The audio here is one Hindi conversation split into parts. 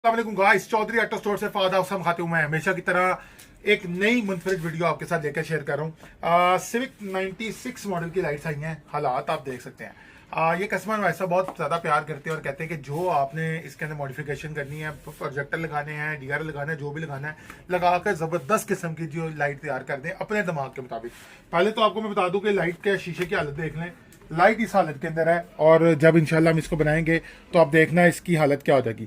गाइस, चौधरी ऑटो स्टोर से फादा हुसैन खाते हुए मैं हमेशा की तरह एक नई मुनफरिद वीडियो आपके साथ लेकर शेयर कर रहा हूँ। सिविक 96 मॉडल की लाइट्स आई हैं। हालात आप देख सकते हैं। ये कस्टमर वैसा बहुत ज़्यादा प्यार करते हैं और कहते हैं कि जो आपने इसके अंदर मॉडिफिकेशन करनी है, प्रोजेक्टर लगाने हैं, डीआर लगाना है, जो भी लगाना है लगा कर ज़बरदस्त किस्म की जो लाइट तैयार कर दें अपने दिमाग के मुताबिक। पहले तो आपको मैं बता दूं कि लाइट के शीशे की हालत देख लें। लाइट इस हालत के अंदर है और जब इंशाल्लाह हम इसको बनाएंगे तो आप देखना इसकी हालत क्या हो जाएगी।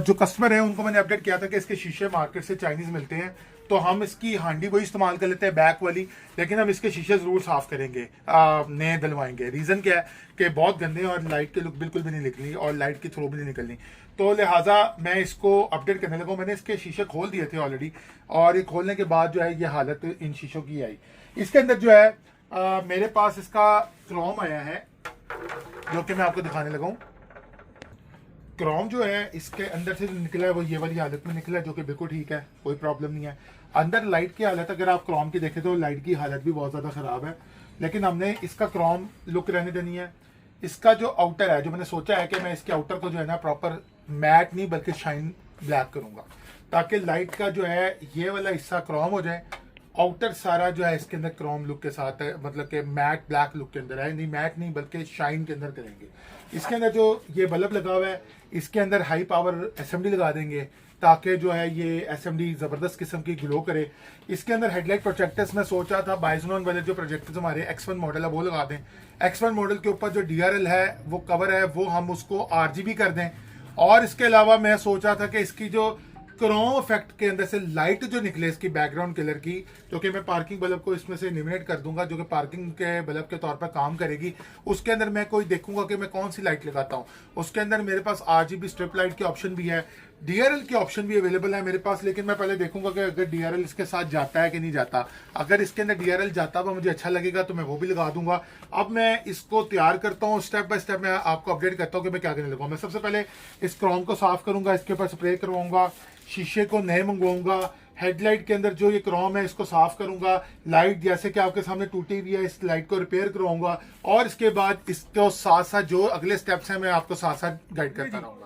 जो कस्टमर है उनको मैंने अपडेट किया था कि इसके शीशे मार्केट से चाइनीज मिलते हैं, तो हम इसकी हांडी वही इस्तेमाल कर लेते हैं बैक वाली, लेकिन हम इसके शीशे जरूर साफ करेंगे, नए डलवाएंगे। रीजन क्या है कि बहुत गंदे और लाइट के लुक बिल्कुल भी नहीं निकली और लाइट की थ्रो भी नहीं निकलनी, तो लिहाजा मैं इसको अपडेट करने लगा। मैंने इसके शीशे खोल दिए थे ऑलरेडी और ये खोलने के बाद जो है ये हालत इन शीशों की आई। इसके अंदर जो है मेरे पास इसका क्रोम आया है जो कि मैं आपको दिखाने लगा हूँ। क्रोम जो है इसके अंदर से जो निकला है वो ये वाली हालत में निकला है, जो कि बिल्कुल ठीक है, कोई प्रॉब्लम नहीं है। अंदर लाइट की हालत अगर आप क्रोम की देखें तो लाइट की हालत भी बहुत ज़्यादा ख़राब है, लेकिन हमने इसका क्रोम लुक रहने देनी है। इसका जो आउटर है, जो मैंने सोचा है कि मैं इसके आउटर को जो है ना प्रॉपर मैट नहीं बल्कि शाइन ब्लैक करूँगा, ताकि लाइट का जो है ये वाला हिस्सा क्रोम हो जाए, आउटर सारा जो है इसके अंदर क्रोम लुक के साथ है, मतलब कि मैट ब्लैक लुक के अंदर है। नहीं मैट नहीं बल्कि शाइन के अंदर करेंगे। इसके अंदर जो ये बल्ब लगा हुआ है इसके अंदर हाई पावर एसएमडी लगा देंगे ताकि जो है ये एसएमडी जबरदस्त किस्म की ग्लो करे। इसके अंदर हेडलाइट प्रोजेक्टर्स मैं सोच रहा था बाइजोन वाले जो प्रोजेक्टर्स हमारे X1 मॉडल है वो लगा दें। X1 मॉडल के ऊपर जो DRL है वो कवर है वो हम उसको RGB कर दें। और इसके अलावा मैं सोच रहा था कि इसकी जो क्रोम इफेक्ट के अंदर से लाइट जो निकले इसकी बैकग्राउंड कलर की, जो कि मैं पार्किंग बल्ब को इसमें से एलिमिनेट कर दूंगा, जो कि पार्किंग के बल्ब के तौर पर काम करेगी। उसके अंदर मैं कोई देखूंगा कि मैं कौन सी लाइट लगाता हूँ। उसके अंदर मेरे पास RGB स्ट्रिप लाइट की ऑप्शन भी है, DRL की ऑप्शन भी अवेलेबल है मेरे पास, लेकिन मैं पहले देखूंगा कि अगर DRL इसके साथ जाता है कि नहीं जाता। अगर इसके अंदर DRL जाता हुआ मुझे अच्छा लगेगा तो मैं वो भी लगा दूंगा। अब मैं इसको तैयार करता हूँ, स्टेप बाय स्टेप मैं आपको अपडेट करता हूँ कि मैं क्या करने लगा। मैं सबसे पहले इस क्रोम को साफ करूंगा, इसके ऊपर स्प्रे करवाऊंगा, शीशे को नए मंगवाऊंगा, हेडलाइट के अंदर जो ये क्रोम है इसको साफ करूंगा, लाइट जैसे कि आपके सामने टूटी हुई है इस लाइट को रिपेयर करवाऊंगा, और इसके बाद इसको साथ साथ जो अगले स्टेप्स हैं मैं आपको साथ साथ गाइड करता रहूंगा।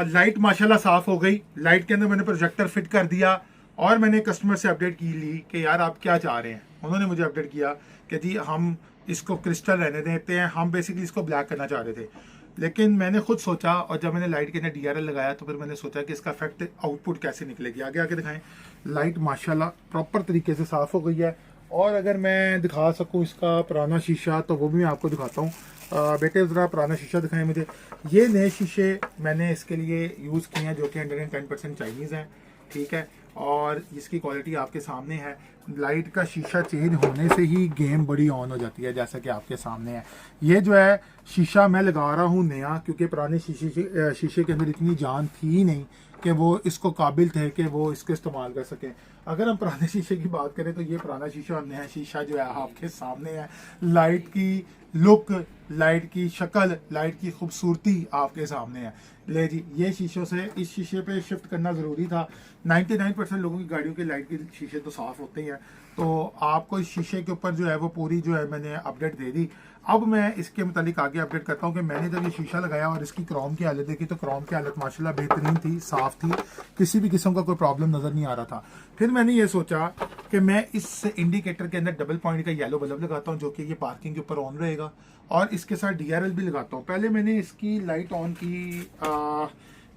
लाइट माशाल्लाह साफ हो गई। लाइट के अंदर मैंने प्रोजेक्टर फिट कर दिया और मैंने कस्टमर से अपडेट की ली कि यार आप क्या चाह रहे हैं। उन्होंने मुझे अपडेट किया कि जी हम इसको क्रिस्टल रहने देते हैं, हम बेसिकली इसको ब्लैक करना चाह रहे थे। लेकिन मैंने खुद सोचा और जब मैंने लाइट के अंदर DRL लगाया तो फिर मैंने सोचा कि इसका इफेक्ट आउटपुट कैसे निकलेगी। आगे आगे दिखाएं। लाइट माशाल्लाह प्रॉपर तरीके से साफ़ हो गई है। और अगर मैं दिखा सकूं इसका पुराना शीशा तो वो भी मैं आपको दिखाता हूँ। बेटे ज़रा पुराना शीशा दिखाएं मुझे। ये नए शीशे मैंने इसके लिए यूज़ किए हैं जो कि 110% चाइनीज़ हैं, ठीक है, और इसकी क्वालिटी आपके सामने है। लाइट का शीशा चेंज होने से ही गेम बड़ी ऑन हो जाती है, जैसा कि आपके सामने है। ये जो है शीशा मैं लगा रहा हूँ नया, क्योंकि पुराने शीशे के अंदर इतनी जान थी ही नहीं कि वो इसको काबिल थे कि वो इसको इस्तेमाल कर सकें। अगर हम पुराने शीशे की बात करें तो ये पुराना शीशा और नया शीशा जो है आपके सामने है। लाइट की लुक, लाइट की शक्ल, लाइट की खूबसूरती आपके सामने है। ले जी, ये शीशों से इस शीशे पे शिफ्ट करना ज़रूरी था। 99% लोगों की गाड़ियों के लाइट के शीशे तो साफ़ होते ही हैं, तो आपको इस शीशे के ऊपर जो है वो पूरी जो है मैंने अपडेट दे दी। अब मैं इसके मुतालिक आगे अपडेट करता हूँ कि मैंने जब ये शीशा लगाया और इसकी क्रोम की हालत देखी तो क्रोम की हालत माशाल्लाह बेहतरीन थी, साफ़ थी, किसी भी किस्म का कोई प्रॉब्लम नज़र नहीं आ रहा था। फिर मैंने ये सोचा कि मैं इस इंडिकेटर के अंदर डबल पॉइंट का येलो बल्ब लगाता हूँ जो कि ये पार्किंग के ऊपर ऑन रहेगा, और इसके साथ DRL भी लगाता हूँ। पहले मैंने इसकी लाइट ऑन की,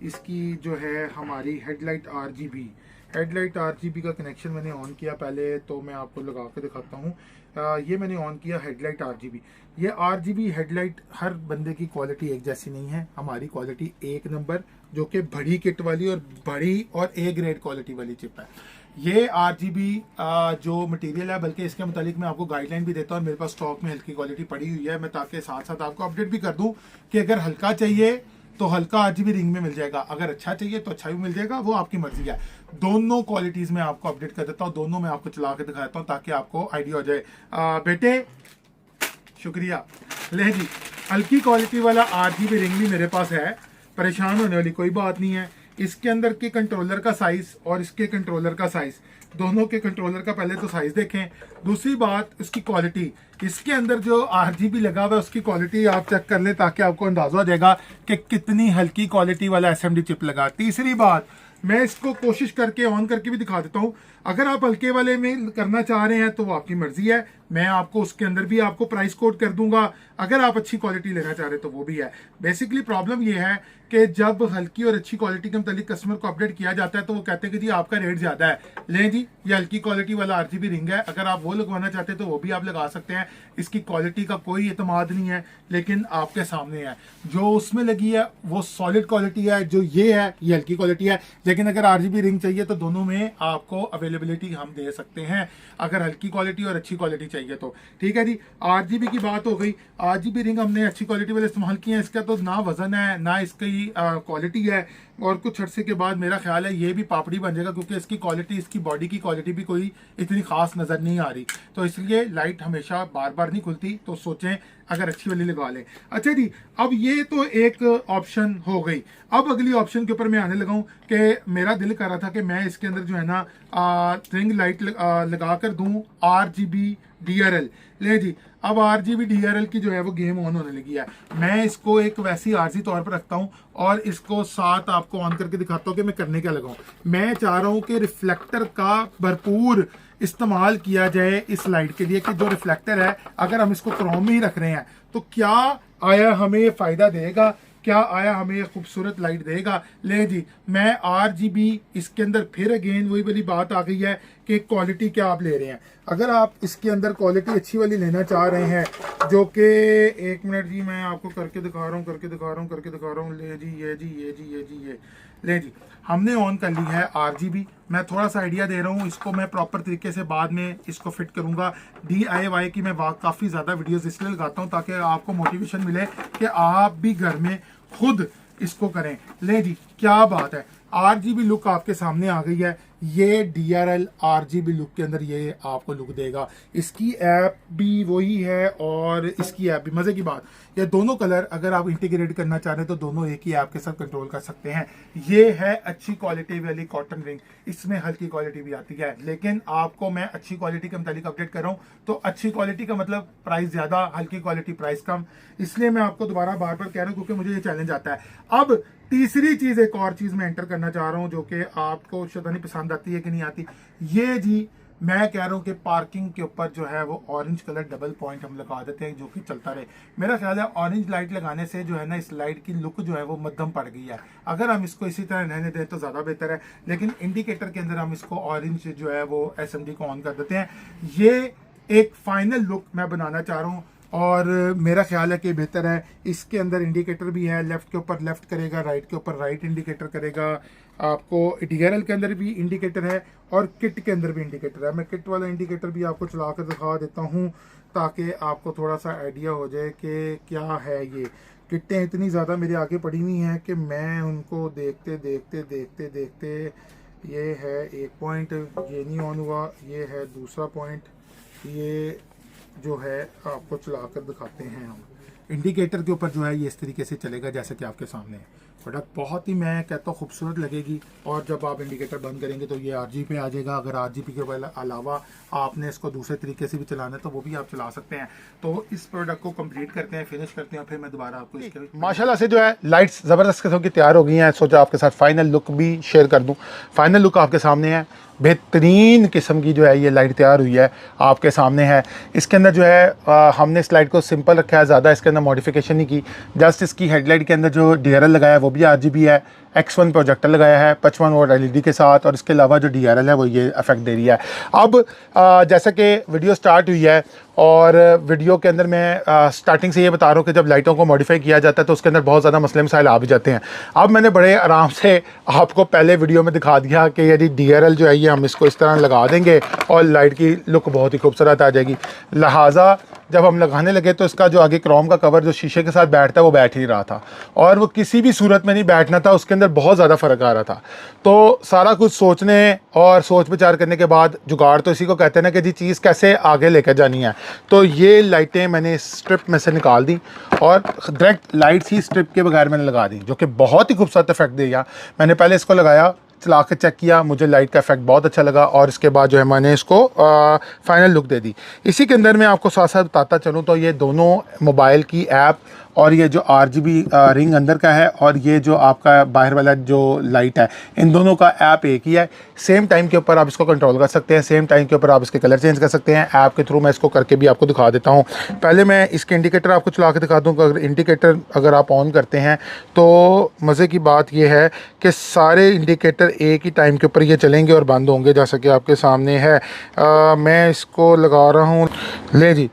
इसकी जो है हमारी हेडलाइट RGB का कनेक्शन मैंने ऑन किया पहले, तो मैं आपको लगा के दिखाता हूँ। ये मैंने ऑन किया हेडलाइट RGB। ये RGB हेडलाइट हर बंदे की क्वालिटी एक जैसी नहीं है। हमारी क्वालिटी एक नंबर, जो कि बड़ी किट वाली और बड़ी और A ग्रेड क्वालिटी वाली चिप है। ये RGB जो मटेरियल है, बल्कि इसके मुतालिक मैं आपको गाइडलाइन भी देता हूँ। मेरे पास स्टॉक में हल्की क्वालिटी पड़ी हुई है, मैं ताकि साथ साथ आपको अपडेट भी कर दूँ कि अगर हल्का चाहिए तो हल्का RGB रिंग में मिल जाएगा, अगर अच्छा चाहिए तो अच्छा भी मिल जाएगा, वो आपकी मर्जी है। दोनों क्वालिटीज़ में आपको अपडेट कर देता हूँ, दोनों में आपको चला के दिखाता हूँ ताकि आपको आइडिया हो जाए। बेटे शुक्रिया। ले जी, हल्की क्वालिटी वाला RGB रिंग भी मेरे पास है, परेशान होने वाली कोई बात नहीं है। इसके अंदर के कंट्रोलर का साइज और इसके कंट्रोलर का साइज, दोनों के कंट्रोलर का पहले तो साइज देखें। दूसरी बात उसकी क्वालिटी, इसके अंदर जो आरजीबी लगा हुआ है उसकी क्वालिटी आप चेक कर लें ताकि आपको अंदाजा हो जाएगा कि कितनी हल्की क्वालिटी वाला एसएमडी चिप लगा। तीसरी बात, मैं इसको कोशिश करके ऑन करके भी दिखा देता हूँ। अगर आप हल्के वाले में करना चाह रहे हैं तो वो आपकी मर्जी है, मैं आपको उसके अंदर भी आपको प्राइस कोड कर दूंगा। अगर आप अच्छी क्वालिटी लेना चाह रहे हैं तो वो भी है। बेसिकली प्रॉब्लम ये है कि जब हल्की और अच्छी क्वालिटी के मतलब कस्टमर को अपडेट किया जाता है तो वो कहते हैं कि जी आपका रेट ज्यादा है, लें जी ये हल्की क्वालिटी वाला आरजीबी रिंग है, अगर आप वो लगवाना चाहते हैं तो वो भी आप लगा सकते हैं। इसकी क्वालिटी का कोई एतमाद नहीं है, लेकिन आपके सामने है जो उसमें लगी है वो सॉलिड क्वालिटी है, जो ये है ये हल्की क्वालिटी है। लेकिन अगर आरजीबी रिंग चाहिए तो दोनों में आपको अवेलेबिलिटी हम दे सकते हैं, अगर हल्की क्वालिटी और अच्छी क्वालिटी चाहिए तो। ठीक है जी, आरजीबी की बात हो गई। आरजीबी रिंग हमने अच्छी क्वालिटी वाले इस्तेमाल किए हैं, इसका तो ना वजन है ना इसकी क्वालिटी है, और कुछ अर्से के बाद मेरा ख्याल है ये भी पापड़ी बन जाएगा, क्योंकि इसकी क्वालिटी, इसकी बॉडी की क्वालिटी भी कोई इतनी खास नजर नहीं आ रही। तो इसलिए लाइट हमेशा बार बार नहीं खुलती, तो सोचें अगर अच्छी वाली लगा लें। अच्छा जी, अब ये तो एक ऑप्शन हो गई। अब अगली ऑप्शन के ऊपर मैं आने लगा हूं कि मेरा दिल कर रहा था कि मैं इसके अंदर जो है ना रिंग लाइट लगा कर दूं आरजीबी डीआरएल। ले जी, अब आरजीबी डीआरएल की जो है वो गेम ऑन होने लगी है। मैं इसको एक वैसी आरजी तौर पर रखता हूं और इसको साथ आपको ऑन करके दिखाता हूं कि मैं करने क्या लगा हूं। मैं चाह रहा हूं कि रिफ्लेक्टर का भरपूर इस्तेमाल किया जाए इस लाइट के लिए, कि जो रिफ्लेक्टर है अगर हम इसको क्रोम में ही रख रहे हैं तो क्या आया हमें फायदा देगा, क्या आया हमें खूबसूरत लाइट देगा। ले जी, मैं आरजीबी इसके अंदर फिर अगेन वही वाली बात आ गई है कि क्वालिटी क्या आप ले रहे हैं। अगर आप इसके अंदर क्वालिटी अच्छी वाली लेना चाह रहे हैं, जो कि एक मिनट जी मैं आपको करके दिखा रहा हूँ, ले जी ये जी ये जी ये जी ये ले जी, हमने ऑन कर ली है आरजीबी। मैं थोड़ा सा आइडिया दे रहा हूँ, इसको मैं प्रॉपर तरीके से बाद में इसको फिट करूंगा। DIY की मैं काफ़ी ज़्यादा वीडियोस इसलिए लगाता हूँ ताकि आपको मोटिवेशन मिले कि आप भी घर में खुद इसको करें। ले जी, क्या बात है, आरजीबी लुक आपके सामने आ गई है। ये DRL आरजीबी लुक के अंदर ये आपको लुक देगा। इसकी ऐप भी वही है और इसकी ऐप भी। मजे की बात, ये दोनों कलर अगर आप इंटीग्रेट करना चाह रहे हैं तो दोनों एक ही ऐप के साथ कंट्रोल कर सकते हैं। ये है अच्छी क्वालिटी वाली कॉटन रिंग, इसमें हल्की क्वालिटी भी आती है, लेकिन आपको मैं अच्छी क्वालिटी के मुताबिक अपडेट कर रहा हूँ। तो अच्छी क्वालिटी का मतलब प्राइस ज्यादा, हल्की क्वालिटी प्राइस कम। इसलिए मैं आपको दोबारा बार बार कह रहा हूँ क्योंकि मुझे ये चैलेंज आता है। अब तीसरी चीज, एक और चीज मैं एंटर करना चाह रहा हूं जो कि आपको शायद नहीं पसंद आती है कि नहीं आती। ये जी, मैं कह रहा हूं कि पार्किंग के ऊपर जो है वो ऑरेंज कलर डबल पॉइंट हम लगा देते हैं जो कि चलता रहे। मेरा ख्याल है ऑरेंज लाइट लगाने से जो है ना इस लाइट की लुक जो है वो मध्यम पड़ गई है। अगर हम इसको इसी तरह रहने दें तो ज्यादा बेहतर है, लेकिन इंडिकेटर के अंदर हम इसको ऑरेंज जो है वो SMD को ऑन कर देते हैं। ये एक फाइनल लुक मैं बनाना चाह रहा हूँ और मेरा ख्याल है कि बेहतर है। इसके अंदर इंडिकेटर भी है, लेफ्ट के ऊपर लेफ्ट करेगा, राइट के ऊपर राइट इंडिकेटर करेगा। आपको DRL के अंदर भी इंडिकेटर है और किट के अंदर भी इंडिकेटर है। मैं किट वाला इंडिकेटर भी आपको चला कर दिखा देता हूँ ताकि आपको थोड़ा सा आइडिया हो जाए कि क्या है। ये किटें इतनी ज़्यादा मेरे आगे पड़ी हुई हैं कि मैं उनको देखते देखते देखते देखते, ये है एक पॉइंट, ये नहीं ऑन हुआ, ये है दूसरा पॉइंट, ये जो है आपको चलाकर दिखाते हैं हम। इंडिकेटर के ऊपर जो है ये इस तरीके से चलेगा जैसे कि आपके सामने है। प्रोडक्ट बहुत ही, मैं कहता हूँ, खूबसूरत लगेगी। और जब आप इंडिकेटर बंद करेंगे तो ये RGB पे आ जाएगा। अगर RGB के अलावा आपने इसको दूसरे तरीके से भी चलाना है तो वो भी आप चला सकते हैं। तो इस प्रोडक्ट को कंप्लीट करते हैं, फिनिश करते हैं, फिर मैं दोबारा आपको इसके माशाल्लाह से जो है लाइट्स ज़बरदस्त किस्म की तैयार हो गई हैं। सोचा आपके साथ फाइनल लुक भी शेयर कर दूँ। फाइनल लुक आपके सामने है, बेहतरीन किस्म की जो है ये लाइट तैयार हुई है, आपके सामने है। इसके अंदर जो है हमने इस लाइट को सिंपल रखा है, ज़्यादा इसके अंदर मॉडिफिकेशन नहीं की। जस्ट इसकी हेडलाइट के अंदर जो DRL लगाया है वो भी RGB है। X1 प्रोजेक्टर लगाया है 55 वोल्ट LED के साथ, और इसके अलावा जो DRL है वो ये इफेक्ट दे रही है। अब जैसा कि वीडियो स्टार्ट हुई है और वीडियो के अंदर मैं स्टार्टिंग से ये बता रहा हूँ कि जब लाइटों को मॉडिफाई किया जाता है तो उसके अंदर बहुत ज़्यादा मसले मसाइल आ भी जाते हैं। अब मैंने बड़े आराम से आपको पहले वीडियो में दिखा दिया कि यदि DRL जो है ये हम इसको इस तरह लगा देंगे और लाइट की लुक बहुत ही खूबसूरत आ जाएगी। लिहाजा जब हम लगाने लगे तो इसका जो आगे क्रोम का कवर जो शीशे के साथ बैठता है वो बैठ ही रहा था, और वो किसी भी सूरत में नहीं बैठना था, उसके अंदर बहुत ज़्यादा फ़र्क आ रहा था। तो सारा कुछ सोचने और सोच विचार करने के बाद जुगाड़ तो इसी को कहते हैं ना कि जी चीज़ कैसे आगे लेकर जानी है। तो ये लाइटें मैंने स्ट्रिप में से निकाल दी और डायरेक्ट लाइट्स ही स्ट्रिप के बगैर मैंने लगा दी, जो कि बहुत ही खूबसूरत इफेक्ट दिया। मैंने पहले इसको लगाया, चला के चेक किया, मुझे लाइट का इफेक्ट बहुत अच्छा लगा और इसके बाद जो है मैंने इसको फाइनल लुक दे दी। इसी के अंदर मैं आपको साथ साथ बताता चलूँ तो ये दोनों मोबाइल की ऐप और ये जो RGB रिंग अंदर का है और ये जो आपका बाहर वाला जो लाइट है, इन दोनों का ऐप एक ही है। सेम टाइम के ऊपर आप इसको कंट्रोल कर सकते हैं, सेम टाइम के ऊपर आप इसके कलर चेंज कर सकते हैं ऐप के थ्रू। मैं इसको करके भी आपको दिखा देता हूँ। पहले मैं इसके इंडिकेटर आपको चला के दिखा दूँ। अगर इंडिकेटर अगर आप ऑन करते हैं तो मज़े की बात यह है कि सारे इंडिकेटर एक ही टाइम के ऊपर ये चलेंगे और बंद होंगे, जैसा कि आपके सामने है। मैं इसको लगा रहा हूँ, ले जी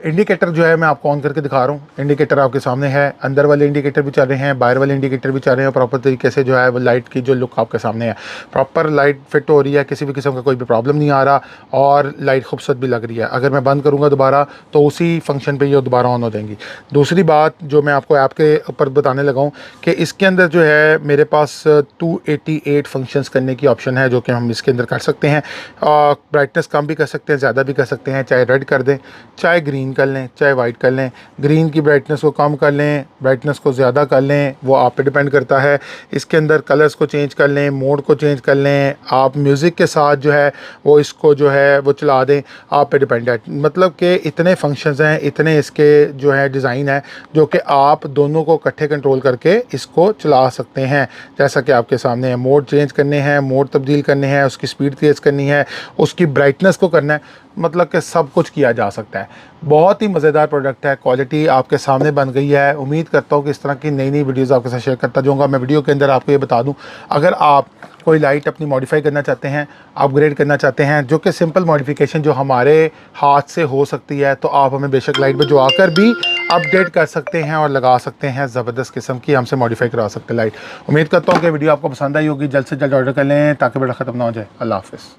इंडिकेटर जो है मैं आपको ऑन करके दिखा रहा हूँ। इंडिकेटर आपके सामने है, अंदर वाले इंडिकेटर भी चल रहे हैं, बाहर वाले इंडिकेटर भी चल रहे हैं। प्रॉपर तरीके से जो है वो लाइट की जो लुक आपके सामने है, प्रॉपर लाइट फिट हो रही है, किसी भी किस्म का कोई भी प्रॉब्लम नहीं आ रहा और लाइट खूबसूरत भी लग रही है। अगर मैं बंद करूँगा दोबारा तो उसी फंक्शन पर ये दोबारा ऑन हो जाएंगी। दूसरी बात जो मैं आपको ऐप के ऊपर बताने लगा हूँ कि इसके अंदर जो है मेरे पास 288 फंक्शंस करने की ऑप्शन है, जो कि हम इसके अंदर कर सकते हैं। ब्राइटनेस कम भी कर सकते हैं, ज़्यादा भी कर सकते हैं, चाहे रेड कर दें, चाहे ग्रीन कर लें, चाहे वाइट कर लें। ग्रीन की ब्राइटनेस को कम कर लें, ब्राइटनेस को ज़्यादा कर लें, वो आप पे डिपेंड करता है। इसके अंदर कलर्स को चेंज कर लें, मोड को चेंज कर लें, आप म्यूज़िक के साथ जो है वो इसको जो है वो चला दें, आप पे डिपेंड है। मतलब कि इतने फंक्शंस हैं, इतने इसके जो है डिज़ाइन है, जो कि आप दोनों को इकट्ठे कंट्रोल करके इसको चला सकते हैं। जैसा कि आपके सामने है, मोड चेंज करने हैं, मोड तब्दील करने हैं, उसकी स्पीड तेज़ करनी है, उसकी ब्राइटनेस को करना है, मतलब कि सब कुछ किया जा सकता है। बहुत ही मज़ेदार प्रोडक्ट है, क्वालिटी आपके सामने बन गई है। उम्मीद करता हूँ कि इस तरह की नई नई वीडियोज़ आपके साथ शेयर करता जाऊँगा। मैं वीडियो के अंदर आपको ये बता दूँ, अगर आप कोई लाइट अपनी मॉडिफाई करना चाहते हैं, अपग्रेड करना चाहते हैं, जो कि सिंपल मॉडिफिकेशन जो हमारे हाथ से हो सकती है, तो आप हमें बेशक लाइट में जो आकर भी अपडेट कर सकते हैं और लगा सकते हैं। ज़बरदस्त किस्म की हमसे मॉडिफाई करा सकते हैं लाइट। उम्मीद करता हूँ कि वीडियो आपको पसंद आई होगी। जल्द से जल्द ऑर्डर कर लें ताकि बड़ा ख़त्म ना हो जाए। अल्लाह हाफ़िज़।